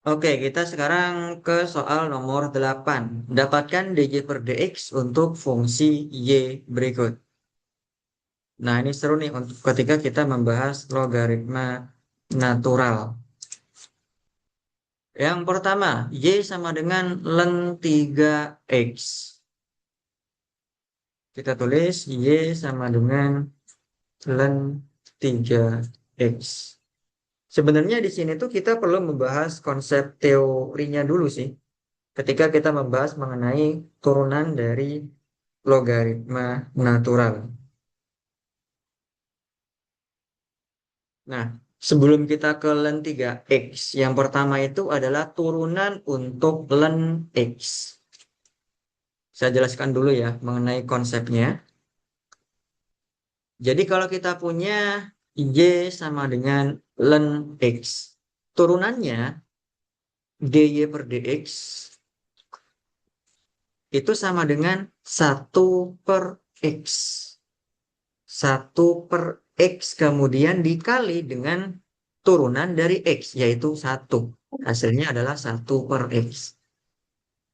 Oke, kita sekarang ke soal nomor 8. Dapatkan dj per dx untuk fungsi y berikut. Nah, ini seru nih untuk ketika kita membahas logaritma natural. Yang pertama, y sama dengan ln 3x. Kita tulis y sama dengan ln 3x. Sebenarnya di sini tuh kita perlu membahas konsep teorinya dulu sih. Ketika kita membahas mengenai turunan dari logaritma natural. Nah, sebelum kita ke len 3x, yang pertama itu adalah turunan untuk len x. Saya jelaskan dulu ya mengenai konsepnya. Jadi kalau kita punya y sama dengan len x, turunannya dy per dx itu sama dengan 1 per x. 1 per x kemudian dikali dengan turunan dari x, yaitu 1. Hasilnya adalah 1 per x.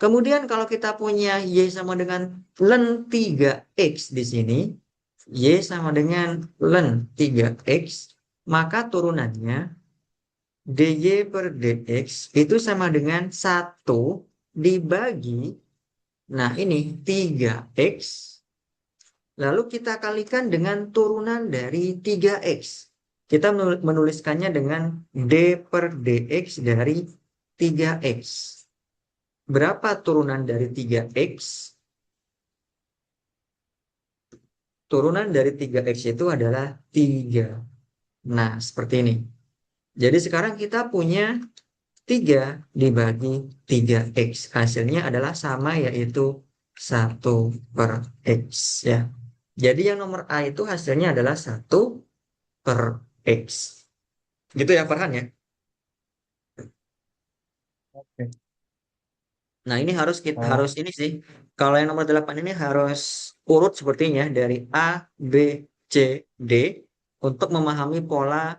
Kemudian kalau kita punya y sama dengan ln 3x di sini, y sama dengan ln 3x, maka turunannya dy per dx itu sama dengan 1 dibagi, nah ini 3x, lalu kita kalikan dengan turunan dari 3x. Kita menuliskannya dengan d per dx dari 3x. Berapa turunan dari 3x? Turunan dari 3x itu adalah 3. Nah, seperti ini. Jadi sekarang kita punya 3 dibagi 3x. Hasilnya adalah sama, yaitu 1 per x. Ya. Jadi yang nomor A itu hasilnya adalah 1 per x. Gitu ya Farhan ya. Oke. Nah, ini harus kita Oh, harus ini sih. Kalau yang nomor 8 ini harus urut sepertinya dari A, B, C, D untuk memahami pola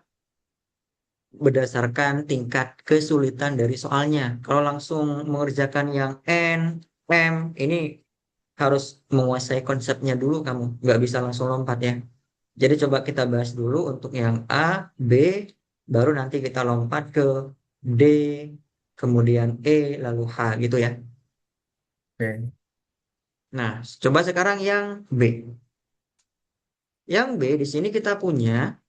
berdasarkan tingkat kesulitan dari soalnya. Kalau langsung mengerjakan yang N, M, ini harus menguasai konsepnya dulu kamu. Nggak bisa langsung lompat ya. Jadi coba kita bahas dulu untuk yang A, B, baru nanti kita lompat ke D, kemudian E, lalu H gitu ya. oke. Nah, coba sekarang yang B. Yang B di sini kita punya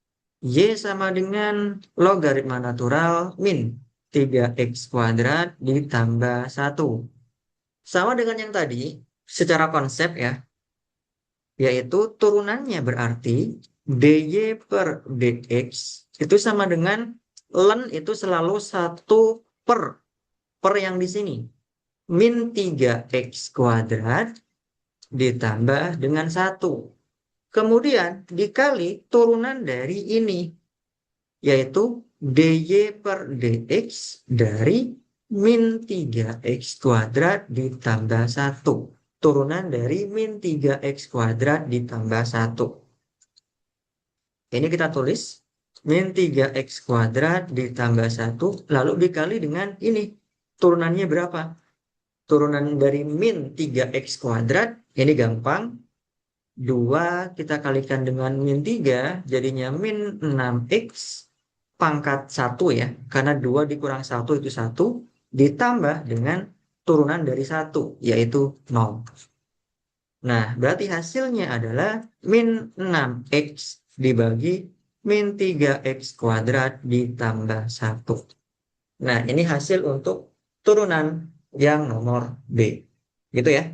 Y sama dengan logaritma natural min 3x kuadrat ditambah 1. Sama dengan yang tadi, secara konsep ya, yaitu turunannya berarti dy per dx itu sama dengan ln itu selalu 1 per yang di sini. Min 3x kuadrat ditambah dengan 1. Kemudian dikali turunan dari ini, yaitu dy per dx dari min 3x kuadrat ditambah 1. Turunan dari min 3x kuadrat ditambah 1. Ini kita tulis min 3x kuadrat ditambah 1, lalu dikali dengan ini. Turunannya berapa? Turunan dari min 3x kuadrat, ini gampang. 2 kita kalikan dengan min 3, jadinya min 6x pangkat 1 ya. Karena 2 dikurang 1 itu 1, ditambah dengan turunan dari 1, yaitu 0. Nah, berarti hasilnya adalah min 6x dibagi min 3x kuadrat ditambah 1. Nah, ini hasil untuk turunan yang nomor B. Gitu ya.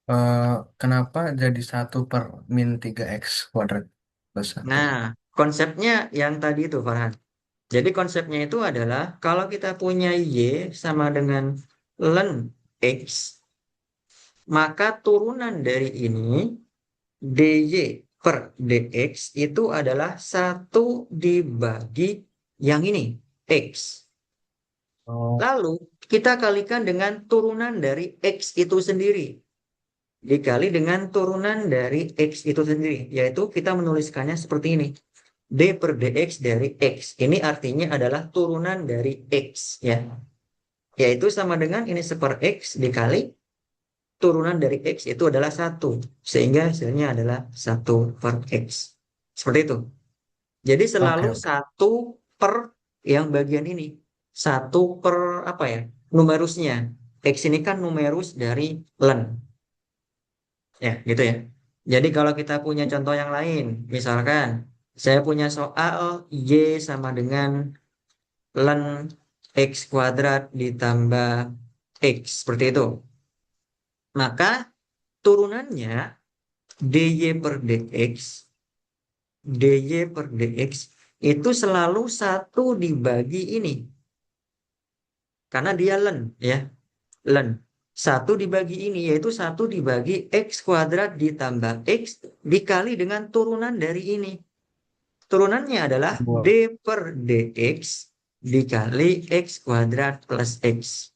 Eh, kenapa jadi 1 per min 3x kuadrat plus 1? Nah, konsepnya yang tadi itu, Farhan. Jadi konsepnya itu adalah kalau kita punya Y sama dengan ln X, maka turunan dari ini dy per dx itu adalah 1 dibagi yang ini, X. Oh, Lalu kita kalikan dengan turunan dari X itu sendiri. Dikali dengan turunan dari X itu sendiri. Yaitu kita menuliskannya seperti ini. D per dx dari X. Ini artinya adalah turunan dari X ya. Yaitu sama dengan ini 1/X dikali turunan dari X itu adalah 1. Sehingga hasilnya adalah 1/X. Seperti itu. Jadi Oke, selalu oke. 1 per yang bagian ini. 1 per apa ya? Numerusnya. X ini kan numerus dari len. Ya, gitu ya. Jadi kalau kita punya contoh yang lain, misalkan saya punya soal Y sama dengan len X kuadrat ditambah X, seperti itu. Maka turunannya dy per dx, dy per dx itu selalu 1 dibagi ini. Karena dia len, ya. Len. 1 dibagi ini, yaitu 1 dibagi X kuadrat ditambah X dikali dengan turunan dari ini. Turunannya adalah D Dua. per dx dikali X kuadrat plus X.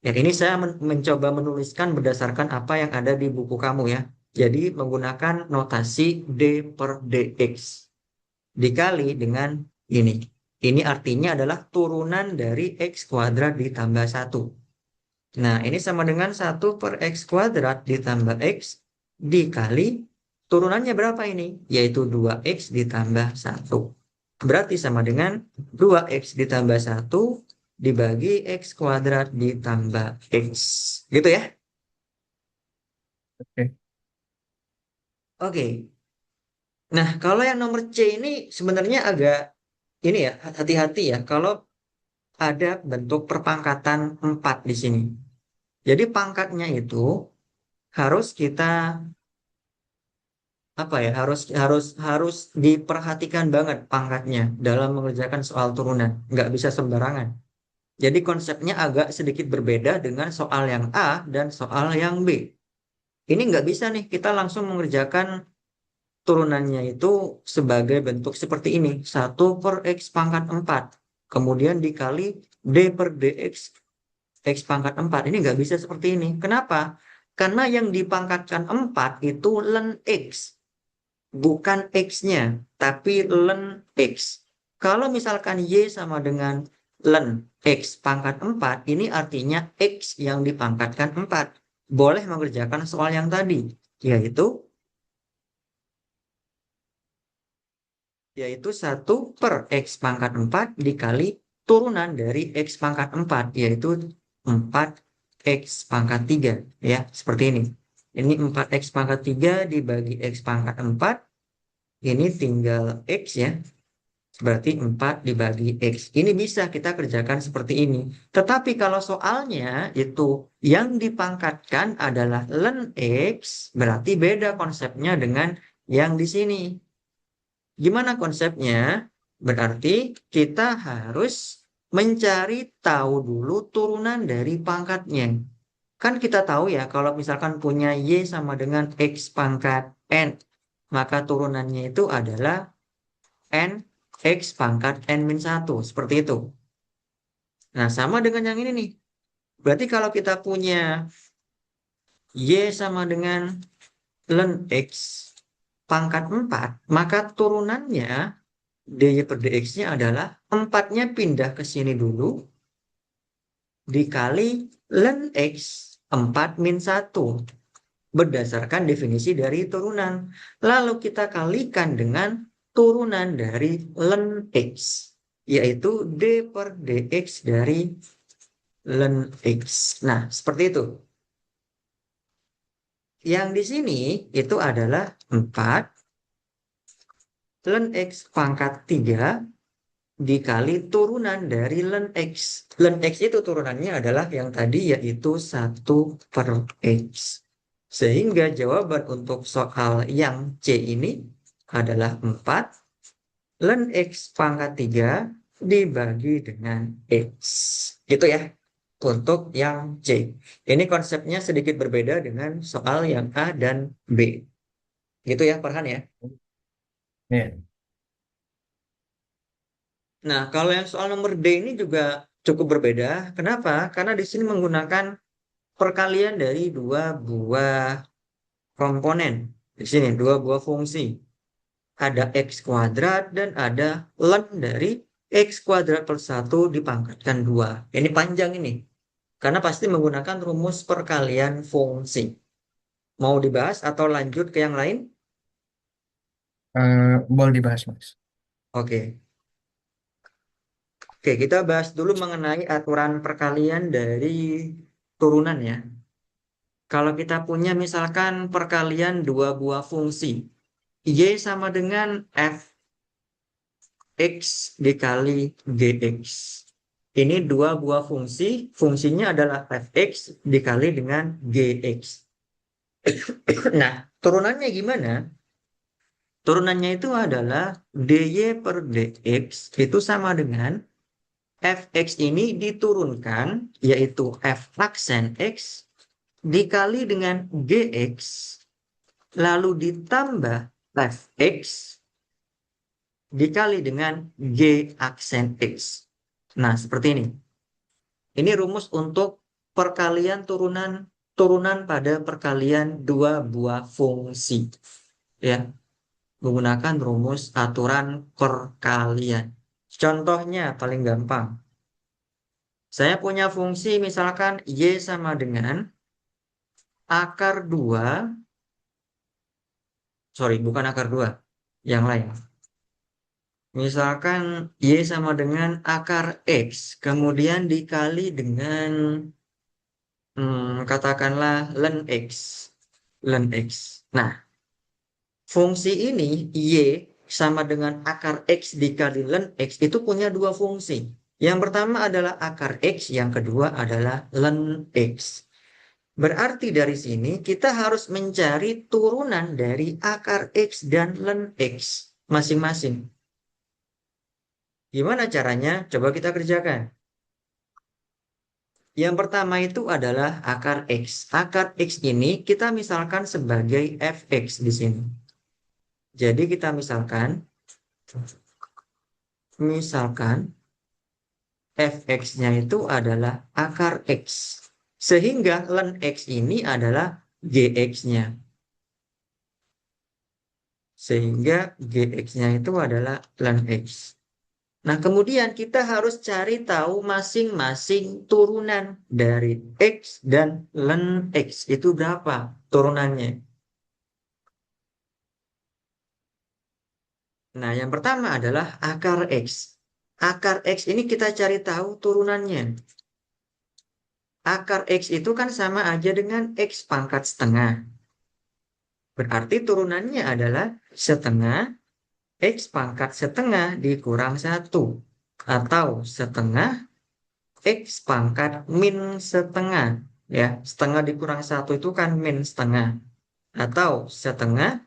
Ya, ini saya mencoba menuliskan berdasarkan apa yang ada di buku kamu ya. Jadi menggunakan notasi D per dx dikali dengan ini. Ini artinya adalah turunan dari X kuadrat ditambah 1. Nah, ini sama dengan 1/X kuadrat ditambah X dikali turunannya berapa ini? Yaitu 2X ditambah 1. Berarti sama dengan 2X ditambah 1 dibagi X kuadrat ditambah X. Gitu ya? Oke. Oke. Nah, kalau yang nomor C ini sebenarnya agak ini ya, hati-hati ya. Kalau ada bentuk perpangkatan 4 di sini. Jadi pangkatnya itu harus kita apa ya harus harus harus diperhatikan banget pangkatnya dalam mengerjakan soal turunan, nggak bisa sembarangan. Jadi konsepnya agak sedikit berbeda dengan soal yang A dan soal yang B. Ini nggak bisa nih kita langsung mengerjakan turunannya itu sebagai bentuk seperti ini, 1/X pangkat 4 kemudian dikali D per dx X pangkat 4. Ini nggak bisa seperti ini. Kenapa? Karena yang dipangkatkan 4 itu len X, bukan X-nya, tapi len X. Kalau misalkan Y sama dengan len X pangkat 4, ini artinya X yang dipangkatkan 4. Boleh mengerjakan soal yang tadi, yaitu yaitu 1/X pangkat 4 dikali turunan dari X pangkat 4, yaitu 4X pangkat 3. Ya, seperti ini. Ini 4X pangkat 3 dibagi X pangkat 4. Ini tinggal X ya. Berarti 4 dibagi X. Ini bisa kita kerjakan seperti ini. Tetapi kalau soalnya itu yang dipangkatkan adalah len X, berarti beda konsepnya dengan yang di sini. Gimana konsepnya? Berarti kita harus mencari tahu dulu turunan dari pangkatnya. Kan kita tahu ya, kalau misalkan punya Y sama dengan X pangkat N, maka turunannya itu adalah N X pangkat N-1. Seperti itu. Nah, sama dengan yang ini nih. Berarti kalau kita punya Y sama dengan len X pangkat 4, maka turunannya dy per dx-nya adalah 4-nya pindah ke sini dulu dikali len x 4 min 1 berdasarkan definisi dari turunan. Lalu kita kalikan dengan turunan dari len x, yaitu d per dx dari len x. Nah, seperti itu. Yang di sini itu adalah 4 len x pangkat 3 dikali turunan dari len x. Len x itu turunannya adalah yang tadi yaitu 1/X. Sehingga jawaban untuk soal yang C ini adalah 4 len x pangkat 3 dibagi dengan X. Gitu ya untuk yang C. Ini konsepnya sedikit berbeda dengan soal yang A dan B. Gitu ya Farhan ya. Iya. Nah, kalau yang soal nomor D ini juga cukup berbeda. Kenapa? Karena di sini menggunakan perkalian dari dua buah komponen. Di sini dua buah fungsi. ada X kuadrat, dan ada ln dari X kuadrat per 1 dipangkatkan 2. Ini panjang ini, karena pasti menggunakan rumus perkalian fungsi. Mau dibahas atau lanjut ke yang lain? Boleh dibahas, Mas. Oke. Oke, kita bahas dulu mengenai aturan perkalian dari turunan ya. Kalau kita punya misalkan perkalian dua buah fungsi, Y sama dengan Fx dikali Gx. Ini dua buah fungsi, fungsinya adalah Fx dikali dengan Gx. Nah, turunannya gimana? Turunannya itu adalah dy per dx itu sama dengan Fx ini diturunkan, yaitu f aksen x dikali dengan Gx, lalu ditambah Fx dikali dengan G aksen X. Nah, seperti ini. Ini rumus untuk perkalian turunan pada perkalian dua buah fungsi. Ya, menggunakan rumus aturan perkalian. Contohnya paling gampang. Saya punya fungsi misalkan Y sama dengan akar 2, sorry, bukan akar 2, yang lain. Misalkan Y sama dengan akar X, kemudian dikali dengan, katakanlah ln X. Ln X. Nah, fungsi ini Y sama dengan akar X dikali ln X itu punya dua fungsi. Yang pertama adalah akar X, yang kedua adalah ln X. Berarti dari sini kita harus mencari turunan dari akar X dan ln X masing-masing. Gimana caranya? Coba kita kerjakan. Yang pertama itu adalah akar X. Akar X ini kita misalkan sebagai Fx di sini. Jadi kita misalkan Fx-nya itu adalah akar X. Sehingga ln X ini adalah Gx-nya. Sehingga Gx-nya itu adalah ln X. Nah, kemudian kita harus cari tahu masing-masing turunan dari X dan ln X. Itu berapa turunannya? Nah, yang pertama adalah akar X. Akar X ini kita cari tahu turunannya. Akar X itu kan sama aja dengan X pangkat setengah. Berarti turunannya adalah setengah X pangkat setengah dikurang 1. Atau setengah X pangkat min setengah. Ya, setengah dikurang 1 itu kan min setengah. Atau setengah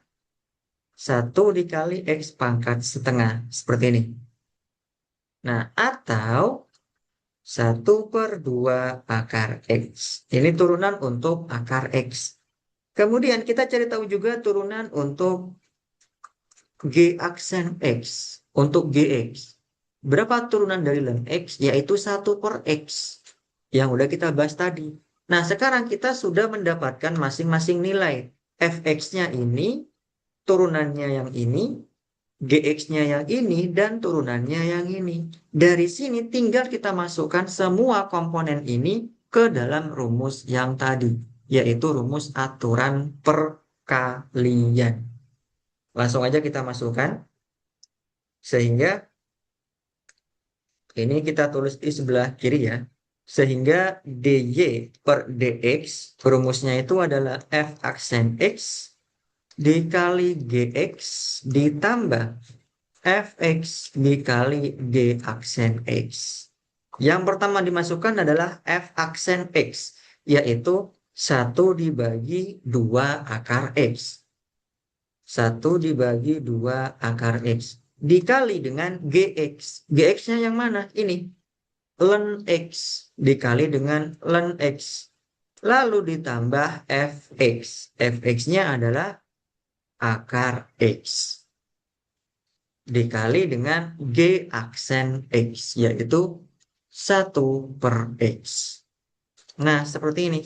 1 dikali X pangkat setengah. Seperti ini. Nah, atau 1/2 akar X. Ini turunan untuk akar X. Kemudian kita cari tahu juga turunan untuk G aksen X. Untuk Gx. Berapa turunan dari ln X? Yaitu 1/X. Yang udah kita bahas tadi. Nah, sekarang kita sudah mendapatkan masing-masing nilai. Fx-nya ini, turunannya yang ini, Gx-nya yang ini, dan turunannya yang ini. Dari sini tinggal kita masukkan semua komponen ini ke dalam rumus yang tadi, yaitu rumus aturan perkalian. Langsung aja kita masukkan, sehingga ini kita tulis di sebelah kiri ya. Sehingga dy per dx, rumusnya itu adalah f aksen x dikali gx ditambah fx dikali g aksen x. Yang pertama dimasukkan adalah f aksen x, yaitu 1 dibagi 2 akar x. 1 dibagi 2 akar x. Dikali dengan gx. Gx-nya yang mana? Ini. Ln x dikali dengan ln x. Lalu ditambah fx. Fx-nya adalah akar x. Dikali dengan G aksen X, yaitu 1/X. Nah, seperti ini.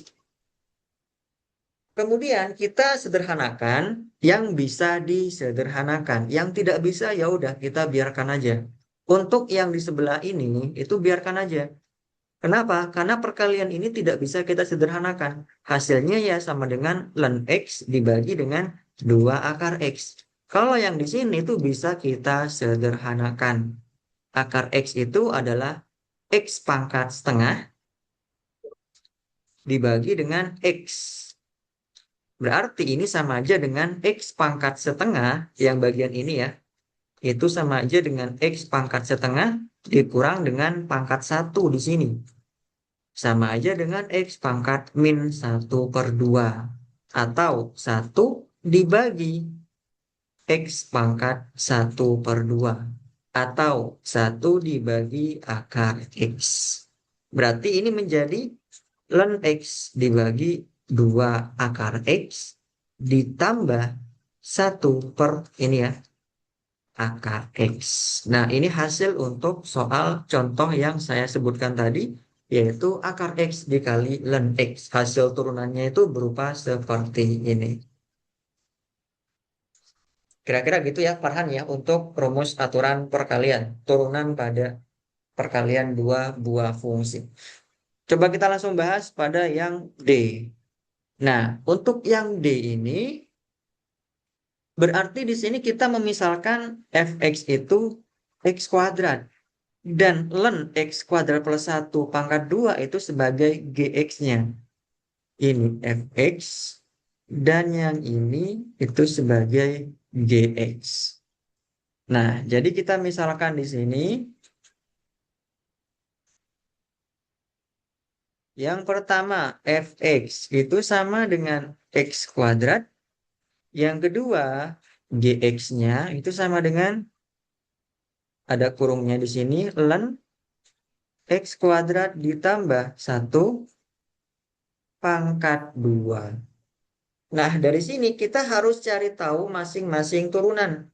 kemudian kita sederhanakan yang bisa disederhanakan. Yang tidak bisa ya udah kita biarkan aja. Untuk yang di sebelah ini itu biarkan aja. Kenapa? Karena perkalian ini tidak bisa kita sederhanakan. Hasilnya ya sama dengan ln X dibagi dengan 2 akar X. Kalau yang di sini itu bisa kita sederhanakan. Akar X itu adalah X pangkat setengah dibagi dengan X. Berarti ini sama aja dengan X pangkat setengah yang bagian ini ya. Itu sama aja dengan X pangkat setengah dikurang dengan pangkat 1 di sini. Sama aja dengan X pangkat min 1/2. Atau 1 dibagi X pangkat 1/2. Atau 1 dibagi akar X. Berarti ini menjadi ln X dibagi 2 akar X ditambah 1 per ini ya, akar X. Nah, ini hasil untuk soal contoh yang saya sebutkan tadi, yaitu akar X dikali ln X. Hasil turunannya itu berupa seperti ini. Kira-kira gitu ya, Farhan ya, untuk rumus aturan perkalian. Turunan pada perkalian dua buah fungsi. Coba kita langsung bahas pada yang D. Nah, untuk yang D ini, berarti di sini kita memisalkan fx itu x kuadrat. Dan ln x kuadrat plus 1 pangkat 2 itu sebagai gx-nya. Ini fx. Dan yang ini itu sebagai gx. Nah, jadi kita misalkan di sini. Yang pertama, fx itu sama dengan x kuadrat. Yang kedua, gx-nya itu sama dengan, ada kurungnya di sini, ln x kuadrat ditambah 1 pangkat 2. Nah, dari sini kita harus cari tahu masing-masing turunan.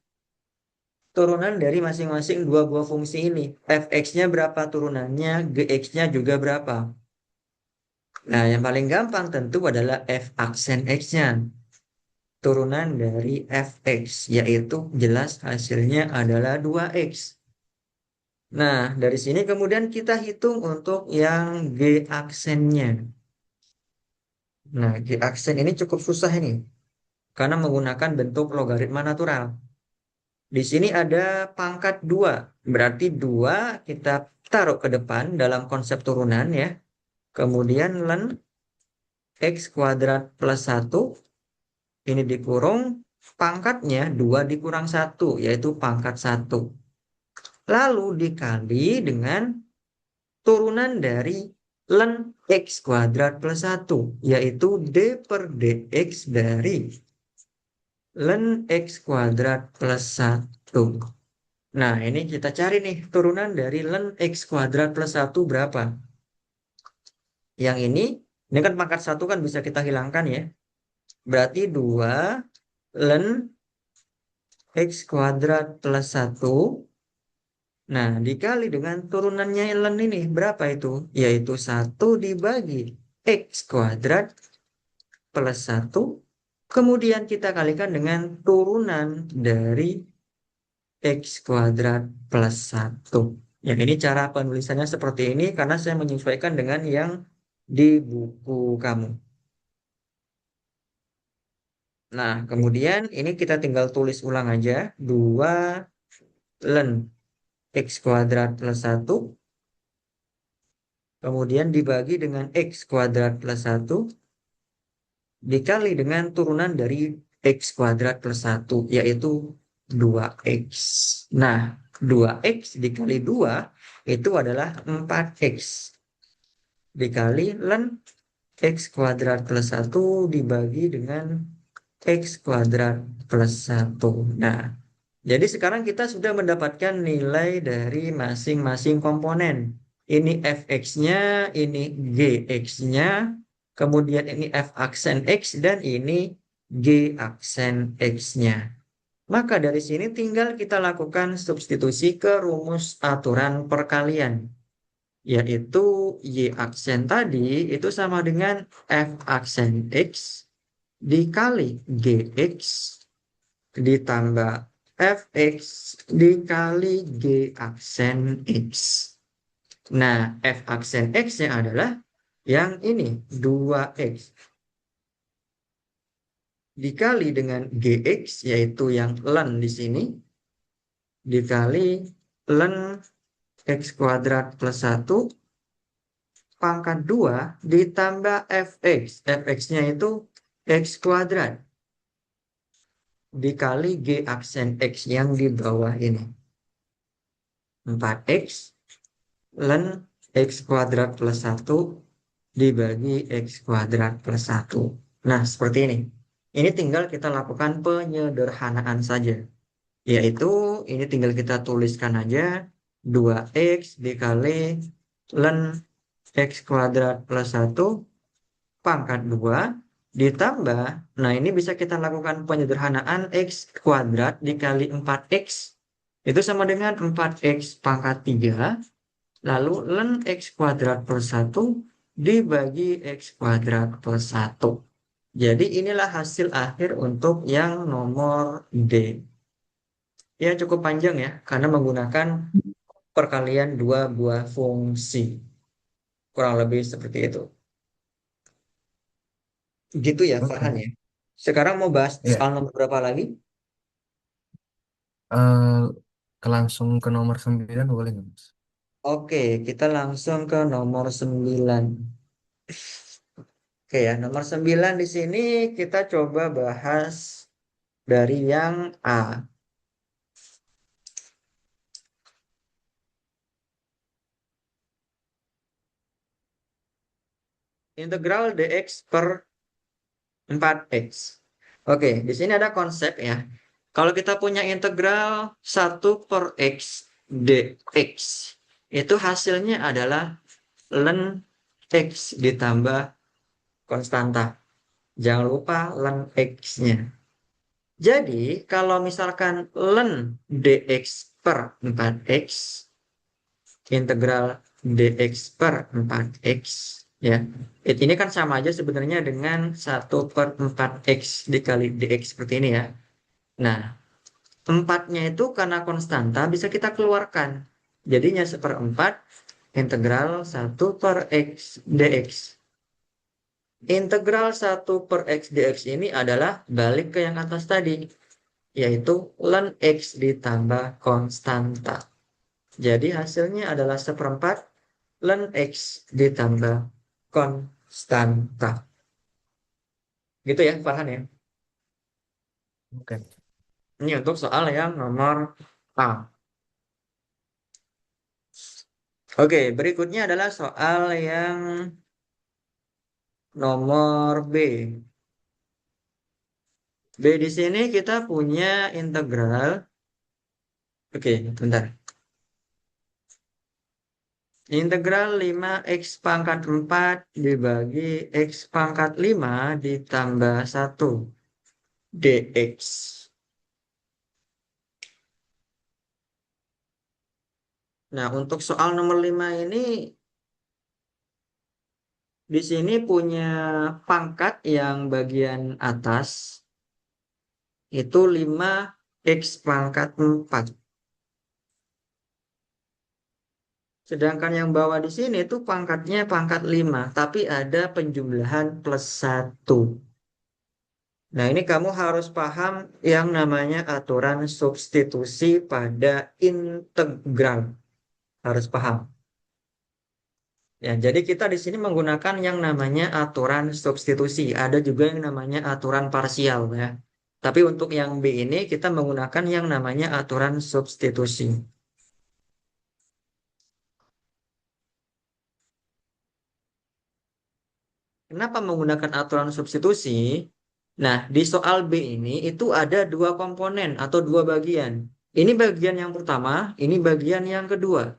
Turunan dari masing-masing dua buah fungsi ini. Fx-nya berapa turunannya, gx-nya juga berapa. Nah, yang paling gampang tentu adalah f aksen x-nya. Turunan dari fx, yaitu jelas hasilnya adalah 2x. Nah, dari sini kemudian kita hitung untuk yang g aksennya. Nah, g aksen ini cukup susah ini, karena menggunakan bentuk logaritma natural. Di sini ada pangkat 2, berarti 2 kita taruh ke depan dalam konsep turunan ya. Kemudian ln x kuadrat plus 1, ini dikurung, pangkatnya 2 dikurang 1, yaitu pangkat 1. Lalu dikali dengan turunan dari ln x kuadrat plus 1, yaitu d per dx dari ln x kuadrat plus 1. Nah, ini kita cari nih turunan dari ln x kuadrat plus 1 berapa. Yang ini kan pangkat 1 kan bisa kita hilangkan ya. Berarti 2 ln x kuadrat plus 1. Nah, dikali dengan turunannya ln ini berapa itu? Yaitu 1 dibagi x kuadrat plus 1. Kemudian kita kalikan dengan turunan dari x kuadrat plus 1. Yang ini cara penulisannya seperti ini karena saya menyesuaikan dengan yang di buku kamu. Nah, kemudian ini kita tinggal tulis ulang aja. 2 ln x kuadrat plus 1. Kemudian dibagi dengan x kuadrat plus 1. Dikali dengan turunan dari x kuadrat plus 1. Yaitu 2x. Nah, 2x dikali 2 itu adalah 4x. Dikali ln x kuadrat plus 1 dibagi dengan x kuadrat plus 1. Nah, jadi sekarang kita sudah mendapatkan nilai dari masing-masing komponen. Ini fx-nya, ini gx-nya, kemudian ini f aksen x, dan ini g aksen x-nya. Maka dari sini tinggal kita lakukan substitusi ke rumus aturan perkalian. Yaitu y aksen tadi itu sama dengan f aksen x dikali GX ditambah Fx dikali G aksen X. Nah, F aksen X-nya adalah yang ini, 2X. Dikali dengan GX, yaitu yang ln di sini, dikali ln X kuadrat plus 1 pangkat 2 ditambah Fx. Fx-nya itu X kuadrat dikali G aksen X yang di bawah ini. 4X ln X kuadrat plus 1 dibagi X kuadrat plus 1. Nah, seperti ini. Ini tinggal kita lakukan penyederhanaan saja. Yaitu, ini tinggal kita tuliskan aja 2X dikali ln X kuadrat plus 1 pangkat 2 ditambah, nah ini bisa kita lakukan penyederhanaan X kuadrat dikali 4X. Itu sama dengan 4X pangkat 3, lalu ln X kuadrat plus 1 dibagi X kuadrat plus 1. Jadi inilah hasil akhir untuk yang nomor D. Ya cukup panjang ya, karena menggunakan perkalian dua buah fungsi. Kurang lebih seperti itu. Gitu ya Farhan Oke. ya. Sekarang mau bahas Ya, soal nomor berapa lagi? eh, langsung ke nomor 9 boleh nggak, Mas? Oke, kita langsung ke nomor 9. Oke ya, nomor 9 di sini kita coba bahas dari yang A. Integral dx per 4x. Oke, di sini ada konsep ya. Kalau kita punya integral 1/x dx, itu hasilnya adalah ln x ditambah konstanta. Jangan lupa ln x-nya. Jadi, kalau misalkan ln dx per 4x, integral dx per 4x, ya. Ini kan sama aja sebenarnya dengan 1/4x dikali dx seperti ini ya. Nah, 4-nya itu karena konstanta bisa kita keluarkan. Jadinya seperempat integral 1/x dx. Integral 1/x dx ini adalah balik ke yang atas tadi, yaitu ln x ditambah konstanta. Jadi hasilnya adalah seperempat ln x ditambah konstanta. Gitu ya, Farhan ya. Oke. Ini untuk soal yang nomor A. Oke, berikutnya adalah soal yang nomor B. B di sini kita punya integral. Oke, bentar. Integral 5x pangkat 4 dibagi x pangkat 5 ditambah 1 dx. Nah, untuk soal nomor 5 ini di sini punya pangkat yang bagian atas itu 5x pangkat 4. Sedangkan yang bawah di sini itu pangkatnya pangkat 5, tapi ada penjumlahan plus 1. Nah, ini kamu harus paham yang namanya aturan substitusi pada integral. Harus paham. Ya, jadi kita di sini menggunakan yang namanya aturan substitusi. Ada juga yang namanya aturan parsial ya. Tapi untuk yang B ini kita menggunakan yang namanya aturan substitusi. Kenapa menggunakan aturan substitusi? Nah, di soal B ini itu ada dua komponen atau dua bagian. Ini bagian yang pertama, ini bagian yang kedua.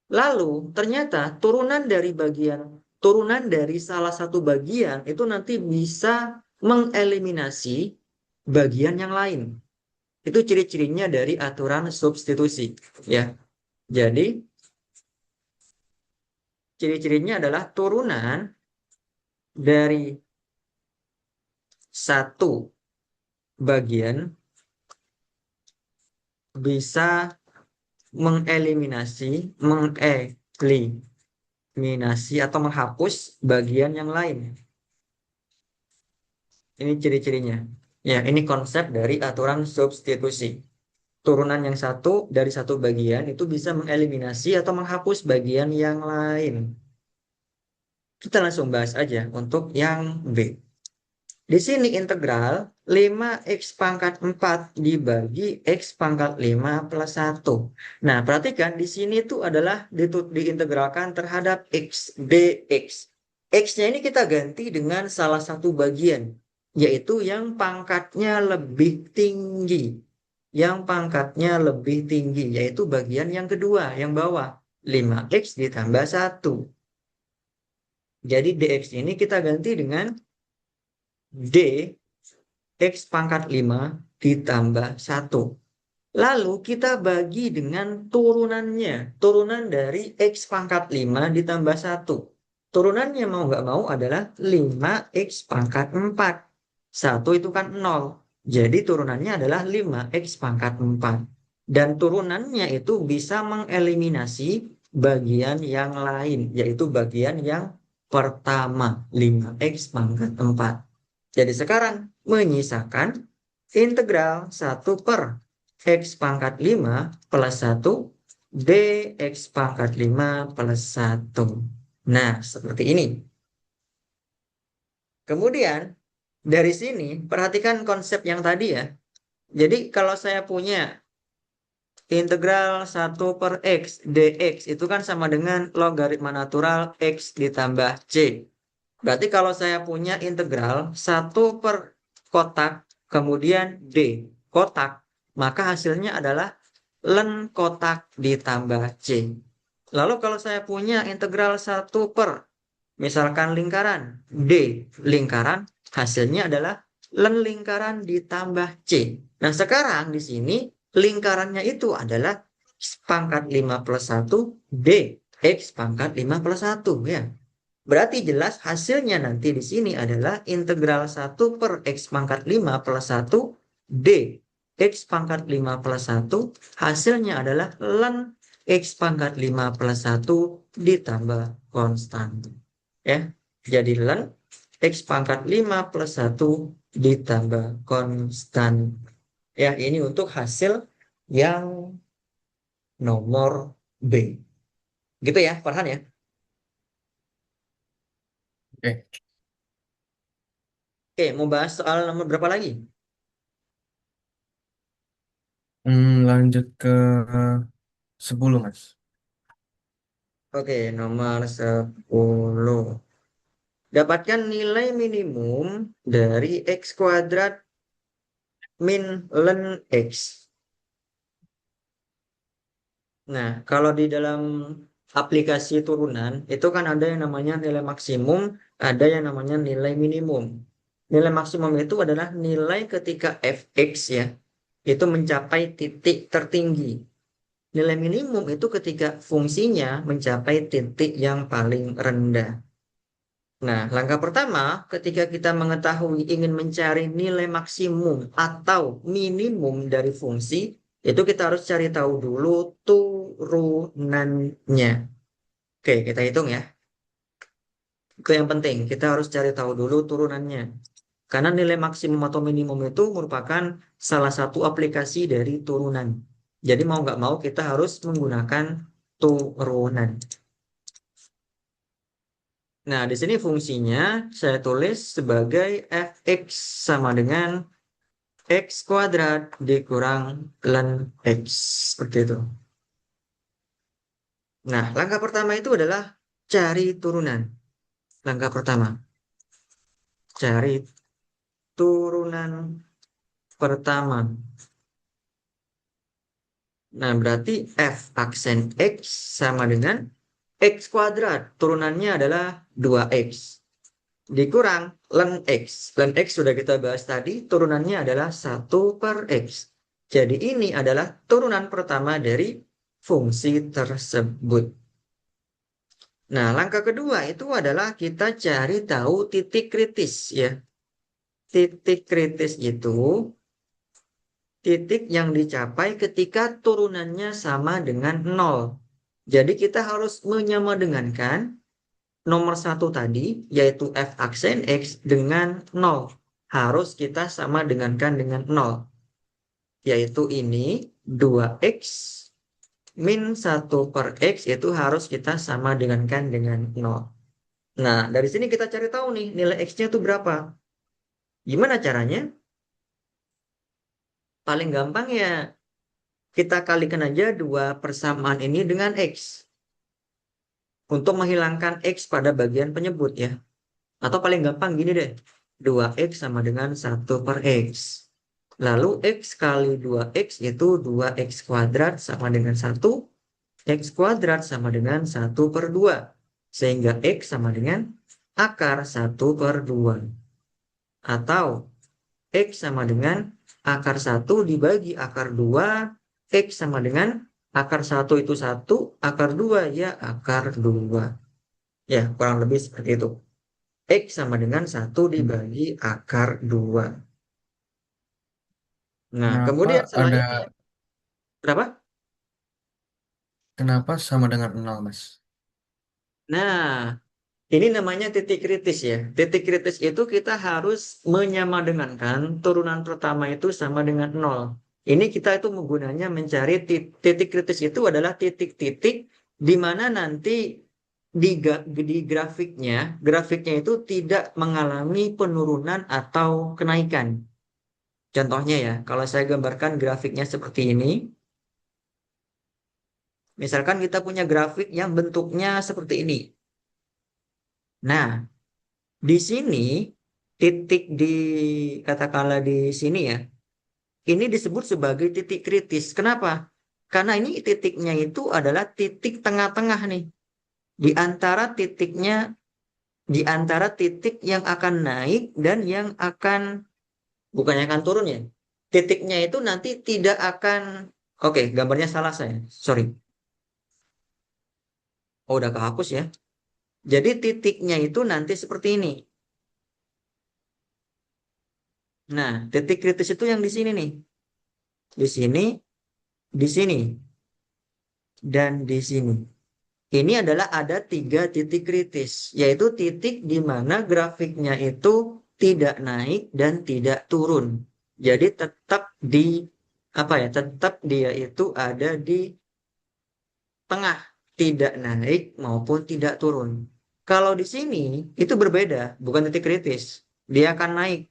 Lalu ternyata turunan dari salah satu bagian itu nanti bisa mengeliminasi bagian yang lain. Itu ciri-cirinya dari aturan substitusi, ya. Jadi ciri-cirinya adalah turunan dari satu bagian bisa mengeliminasi atau menghapus bagian yang lain. Ini ciri-cirinya. Ya, ini konsep dari aturan substitusi. Turunan yang satu dari satu bagian itu bisa mengeliminasi atau menghapus bagian yang lain. Kita langsung bahas aja untuk yang B. Di sini integral 5x pangkat 4 dibagi x pangkat 5 plus 1. Nah, perhatikan di sini itu adalah diintegralkan terhadap x dx. X-nya ini kita ganti dengan salah satu bagian, yaitu yang pangkatnya lebih tinggi. Yang pangkatnya lebih tinggi, yaitu bagian yang kedua, yang bawah. 5x ditambah 1. Jadi dx ini kita ganti dengan d x pangkat 5 ditambah 1. Lalu kita bagi dengan turunannya. Turunan dari x pangkat 5 ditambah 1. Turunannya mau nggak mau adalah 5x pangkat 4. 1 itu kan 0. Jadi turunannya adalah 5x pangkat 4. Dan turunannya itu bisa mengeliminasi bagian yang lain, yaitu bagian yang pertama, 5x pangkat 4. Jadi sekarang menyisakan integral 1 per x pangkat 5 plus 1 dx pangkat 5 plus 1. Nah, seperti ini. Kemudian, dari sini, perhatikan konsep yang tadi ya. Jadi, kalau saya punya integral 1 per x dx itu kan sama dengan logaritma natural x ditambah c. Berarti kalau saya punya integral 1 per kotak, kemudian d kotak, maka hasilnya adalah len kotak ditambah c. Lalu kalau saya punya integral 1 per, misalkan lingkaran, d lingkaran, hasilnya adalah len lingkaran ditambah c. Nah sekarang di sini lingkarannya itu adalah x pangkat 5 plus 1 d x pangkat 5 plus 1 ya. Berarti jelas hasilnya nanti di sini adalah integral 1 per x pangkat 5 plus 1 d x pangkat 5 plus 1 hasilnya adalah ln x pangkat 5 plus 1 ditambah konstan. Ya, jadi ln x pangkat 5 plus 1 ditambah konstan. Ya, ini untuk hasil yang nomor B. Gitu ya, Farhan ya. Oke. Oke, mau bahas soal nomor berapa lagi? Lanjut ke 10, Mas. Oke, nomor 10. Dapatkan nilai minimum dari x kuadrat min ln x. Nah, kalau di dalam aplikasi turunan, itu kan ada yang namanya nilai maksimum, ada yang namanya nilai minimum. Nilai maksimum itu adalah nilai ketika fx ya, itu mencapai titik tertinggi. Nilai minimum itu ketika fungsinya mencapai titik yang paling rendah. Nah, langkah pertama ketika kita mengetahui ingin mencari nilai maksimum atau minimum dari fungsi, itu kita harus cari tahu dulu turunannya. Oke, kita hitung ya. Itu yang penting, kita harus cari tahu dulu turunannya. Karena nilai maksimum atau minimum itu merupakan salah satu aplikasi dari turunan. Jadi mau nggak mau kita harus menggunakan turunan. Nah, di sini fungsinya saya tulis sebagai fx sama dengan x kuadrat dikurang ln x. Seperti itu. Nah, langkah pertama itu adalah cari turunan. Langkah pertama, cari turunan pertama. Nah, berarti f aksen x sama dengan x kuadrat. Turunannya adalah 2x. Dikurang ln x. Ln x sudah kita bahas tadi, turunannya adalah 1 per x. Jadi ini adalah turunan pertama dari fungsi tersebut. Nah, langkah kedua itu adalah kita cari tahu titik kritis ya. titik kritis itu titik yang dicapai ketika turunannya sama dengan nol. Jadi kita harus menyamadengankan nomor satu tadi, yaitu f aksen x dengan nol. Harus kita sama dengankan dengan nol. Yaitu ini 2x min 1/x itu harus kita sama dengankan dengan nol. Nah, dari sini kita cari tahu nih nilai x-nya itu berapa. Gimana caranya? Paling gampang ya kita kalikan aja dua persamaan ini dengan x. Untuk menghilangkan x pada bagian penyebut ya. Atau paling gampang gini deh. 2x sama dengan 1/x. Lalu x kali 2x itu 2x kuadrat sama dengan 1. X kuadrat sama dengan 1/2. Sehingga x sama dengan akar 1/2. Atau x sama dengan akar 1 dibagi akar 2. X sama dengan akar 1 itu 1, akar 2 ya akar 2. Ya, kurang lebih seperti itu. X sama dengan 1 Hmm. dibagi akar 2. Nah, Kenapa kemudian ada selanjutnya, berapa? kenapa sama dengan nol, Mas? Nah, ini namanya titik kritis ya. Titik kritis itu kita harus menyamadengankan turunan pertama itu sama dengan nol. Ini kita itu menggunanya mencari titik kritis itu adalah titik-titik di mana nanti di grafiknya itu tidak mengalami penurunan atau kenaikan. Contohnya ya, kalau saya gambarkan grafiknya seperti ini, misalkan kita punya grafik yang bentuknya seperti ini. Nah, di sini titik di katakanlah di sini ya, ini disebut sebagai titik kritis. Kenapa? Karena ini titiknya itu adalah titik tengah-tengah nih di antara titiknya di antara titik yang akan naik dan yang akan bukannya akan turun ya. Titiknya itu nanti tidak akan Oke, gambarnya salah saya. Sorry. Oh, udah kehapus ya. Jadi titiknya itu nanti seperti ini. Nah, titik kritis itu yang di sini nih. Di sini, di sini, dan di sini. Ini adalah ada tiga titik kritis, yaitu titik di mana grafiknya itu tidak naik dan tidak turun. Jadi tetap di apa ya? Tetap dia itu ada di tengah, tidak naik maupun tidak turun. Kalau di sini itu berbeda, bukan titik kritis. Dia akan naik.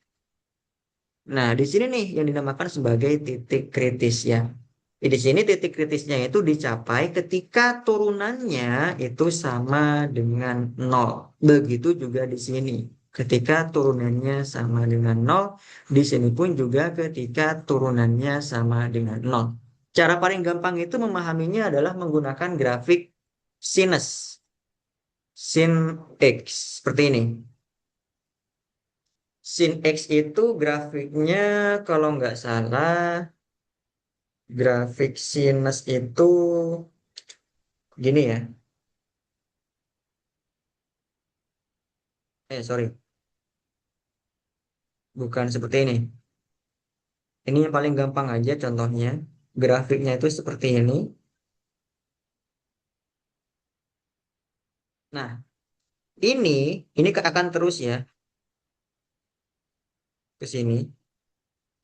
Nah, di sini nih yang dinamakan sebagai titik kritis ya. Di sini titik kritisnya itu dicapai ketika turunannya itu sama dengan nol. Begitu juga di sini. Ketika turunannya sama dengan nol, di sini pun juga ketika turunannya sama dengan nol. Cara paling gampang itu memahaminya adalah menggunakan grafik sinus. Sin X seperti ini. Sin X itu grafiknya kalau nggak salah grafik sinus itu gini ya. Sorry, bukan seperti ini. Ini yang paling gampang aja contohnya. Grafiknya itu seperti ini. Nah, ini akan terus ya ke sini.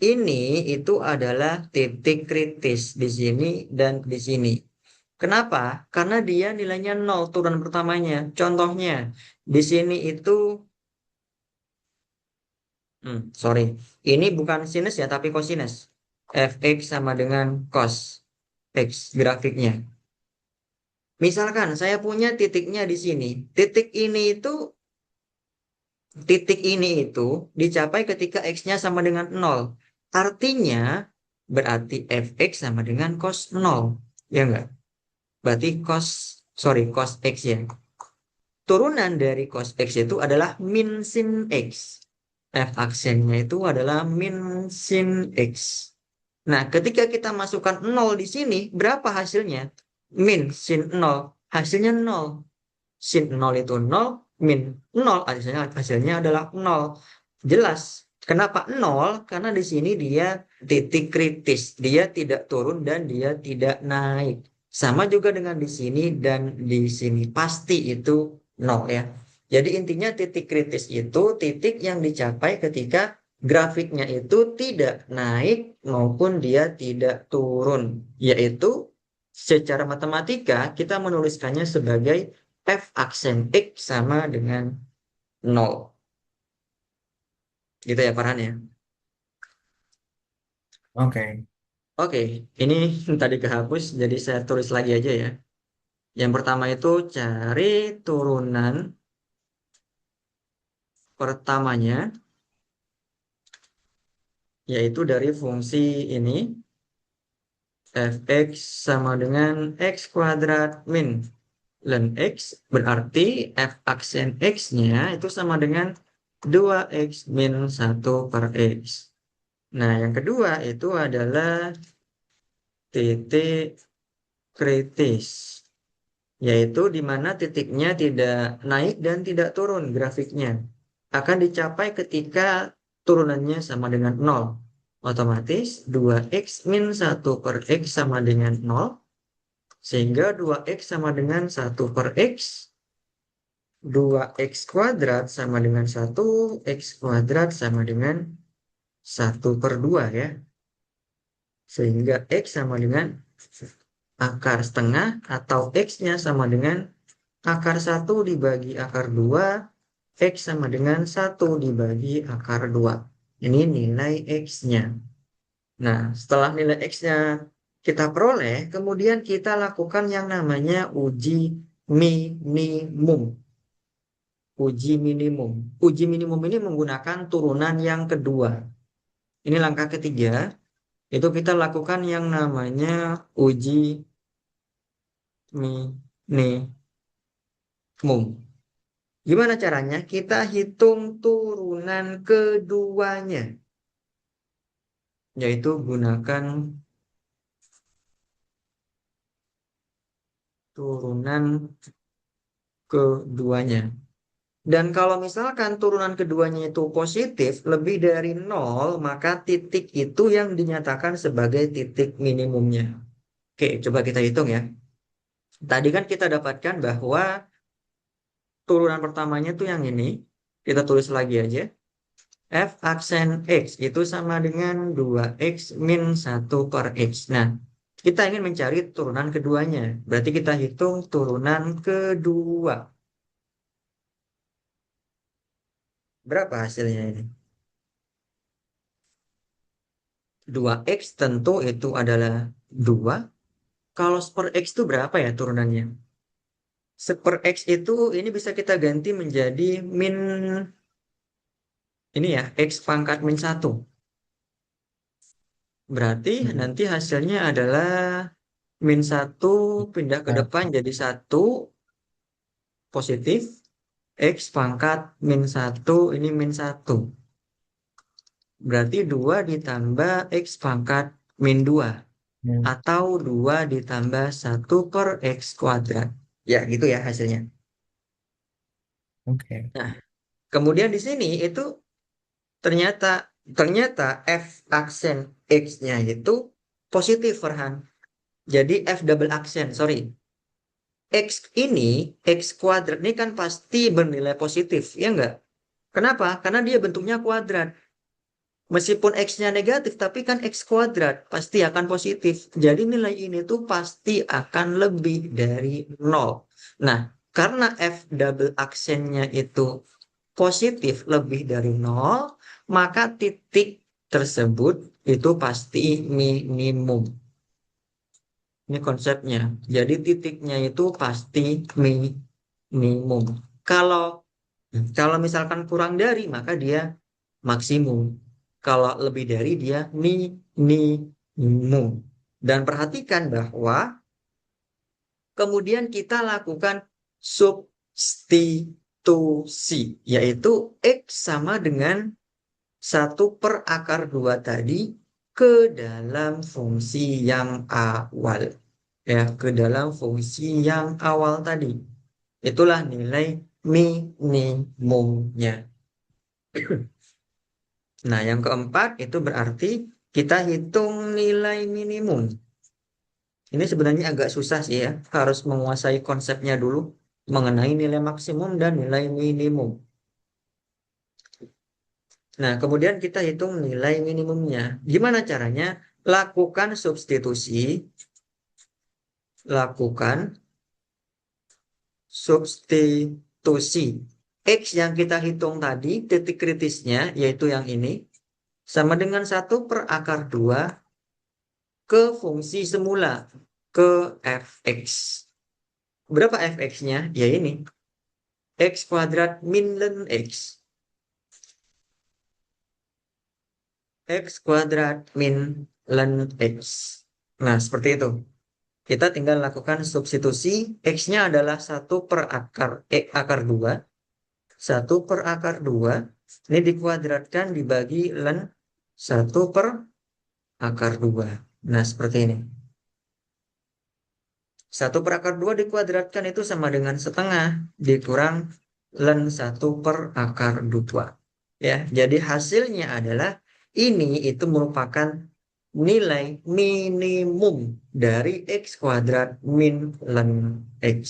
Ini itu adalah titik kritis di sini dan di sini. Kenapa? Karena dia nilainya nol turunan pertamanya. Contohnya, di sini itu sorry. Ini bukan sinus ya, tapi kosinus. Fx sama dengan cos X grafiknya. Misalkan saya punya titiknya di sini. Titik ini itu dicapai ketika X-nya sama dengan nol. Artinya berarti Fx sama dengan cos nol. Ya enggak? Berarti cos X ya. Turunan dari cos X itu adalah min sin X. F aksennya itu adalah min sin X. Nah, ketika kita masukkan nol di sini, berapa hasilnya? Min sin nol. Hasilnya nol. Sin nol itu nol, min nol hasilnya adalah nol. Jelas, Kenapa nol? Karena di sini dia titik kritis. Dia tidak turun dan dia tidak naik. Sama juga dengan di sini dan di sini. Pasti itu nol ya. Jadi intinya titik kritis itu titik yang dicapai ketika grafiknya itu tidak naik maupun dia tidak turun. Yaitu secara matematika kita menuliskannya sebagai f aksen x sama dengan nol. Gitu ya Farhan ya. Oke. Oke, ini tadi kehapus, jadi saya tulis lagi aja ya. Yang pertama itu cari turunan pertamanya, yaitu dari fungsi ini, fx sama dengan x kuadrat min ln x, berarti f aksen x-nya itu sama dengan 2x min 1/x. Nah, yang kedua itu adalah titik kritis, yaitu di mana titiknya tidak naik dan tidak turun grafiknya. Akan dicapai ketika turunannya sama dengan nol. Otomatis 2x min 1/x sama dengan nol. Sehingga 2x sama dengan 1/x. 2x kuadrat sama dengan 1. X kuadrat sama dengan 1/2 ya. Sehingga x sama dengan akar setengah atau x-nya sama dengan akar 1 dibagi akar 2, x sama dengan 1 dibagi akar 2. Ini nilai x-nya. Nah, setelah nilai x-nya kita peroleh, kemudian kita lakukan yang namanya uji minimum. Uji minimum. Uji minimum ini menggunakan turunan yang kedua. Ini langkah ketiga, itu kita lakukan yang namanya uji minimum. Gimana caranya? Kita hitung turunan keduanya, yaitu gunakan turunan keduanya. Dan kalau misalkan turunan keduanya itu positif, lebih dari nol, maka titik itu yang dinyatakan sebagai titik minimumnya. Oke, coba kita hitung ya. Tadi kan kita dapatkan bahwa turunan pertamanya itu yang ini. Kita tulis lagi aja. F aksen X itu sama dengan 2X min 1/X. Nah, kita ingin mencari turunan keduanya. Berarti kita hitung turunan kedua. Berapa hasilnya ini? 2X tentu itu adalah 2. Kalau per X itu berapa ya turunannya? Per X itu ini bisa kita ganti menjadi min, ini ya, X pangkat min 1. Berarti Hmm. nanti hasilnya adalah min 1 pindah ke Nah, depan jadi 1 positif. X pangkat min 1 ini min 1. Berarti 2 ditambah X pangkat min 2. hmm, Atau 2 ditambah 1/X kuadrat. Ya gitu ya hasilnya. oke. Nah, kemudian di sini itu ternyata ternyata F aksen X-nya itu positif Farhan. Jadi F double aksen, sorry. X ini, X kuadrat ini kan pasti bernilai positif, ya enggak? Kenapa? Karena dia bentuknya kuadrat. Meskipun X-nya negatif, tapi kan X kuadrat pasti akan positif. Jadi nilai ini tuh pasti akan lebih dari nol. Nah, karena F double aksennya itu positif lebih dari nol, maka titik tersebut itu pasti minimum. Ini konsepnya. Jadi titiknya itu pasti minimum. Kalau kalau misalkan kurang dari, maka dia maksimum. Kalau lebih dari, dia minimum. Dan perhatikan bahwa kemudian kita lakukan substitusi, yaitu X sama dengan 1/akar 2 tadi ke dalam fungsi yang awal. Ya, ke dalam fungsi yang awal tadi. Itulah nilai minimumnya. Nah, yang keempat itu berarti kita hitung nilai minimum. Ini sebenarnya agak susah sih ya, harus menguasai konsepnya dulu mengenai nilai maksimum dan nilai minimum. Nah, kemudian kita hitung nilai minimumnya. Gimana caranya? Lakukan substitusi, lakukan substitusi. X yang kita hitung tadi, titik kritisnya, yaitu yang ini, sama dengan 1/2 ke fungsi semula, ke fx. Berapa fx-nya? Ya ini, x kuadrat min ln x. X kuadrat min ln x. Nah, seperti itu. Kita tinggal lakukan substitusi. X-nya adalah 1/akar 2. 1/akar 2. Ini dikuadratkan dibagi ln 1/akar 2. Nah, seperti ini. 1/akar 2 dikuadratkan itu sama dengan setengah dikurang ln 1/akar 2. Ya, jadi hasilnya adalah ini itu merupakan nilai minimum dari x kuadrat min ln x.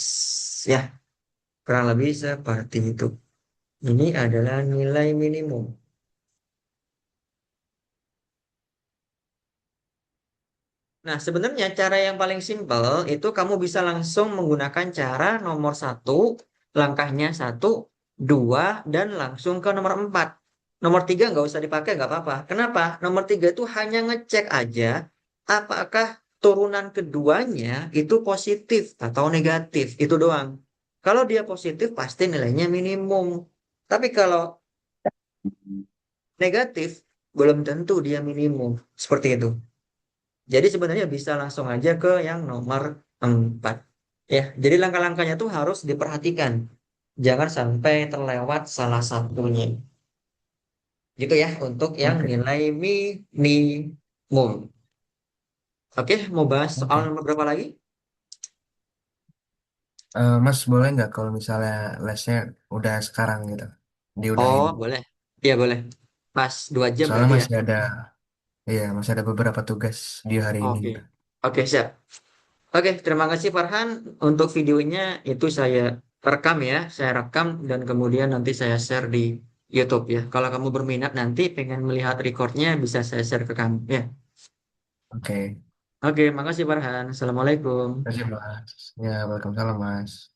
Ya, kurang lebih seperti itu. Ini adalah nilai minimum. Nah, sebenarnya cara yang paling simpel itu kamu bisa langsung menggunakan cara nomor satu, langkahnya satu, dua, dan langsung ke nomor empat. Nomor tiga nggak usah dipakai, nggak apa-apa. Kenapa? Nomor tiga itu hanya ngecek aja apakah turunan keduanya itu positif atau negatif. Itu doang. Kalau dia positif, pasti nilainya minimum. Tapi kalau negatif, belum tentu dia minimum. Seperti itu. Jadi sebenarnya bisa langsung aja ke yang nomor 4. Ya, jadi langkah-langkahnya tuh harus diperhatikan. Jangan sampai terlewat salah satunya. Gitu ya untuk yang Oke, nilai minimum. Oke, mau bahas soal oke. nomor berapa lagi? Mas boleh nggak kalau misalnya lesnya udah sekarang gitu, Oh, diudahin? boleh. Iya, boleh. Pas 2 jam Soalnya berarti ya? masih ada, iya masih ada beberapa tugas di hari ini Oke. gitu. Oke, siap. Oke, terima kasih Farhan. Untuk videonya itu saya rekam ya. Saya rekam dan kemudian nanti saya share di YouTube ya. Kalau kamu berminat nanti pengen melihat recordnya bisa saya share ke kamu ya. Oke, Oke, makasih Farhan. Assalamualaikum. terima kasih Mas. Ya, Waalaikumsalam Mas.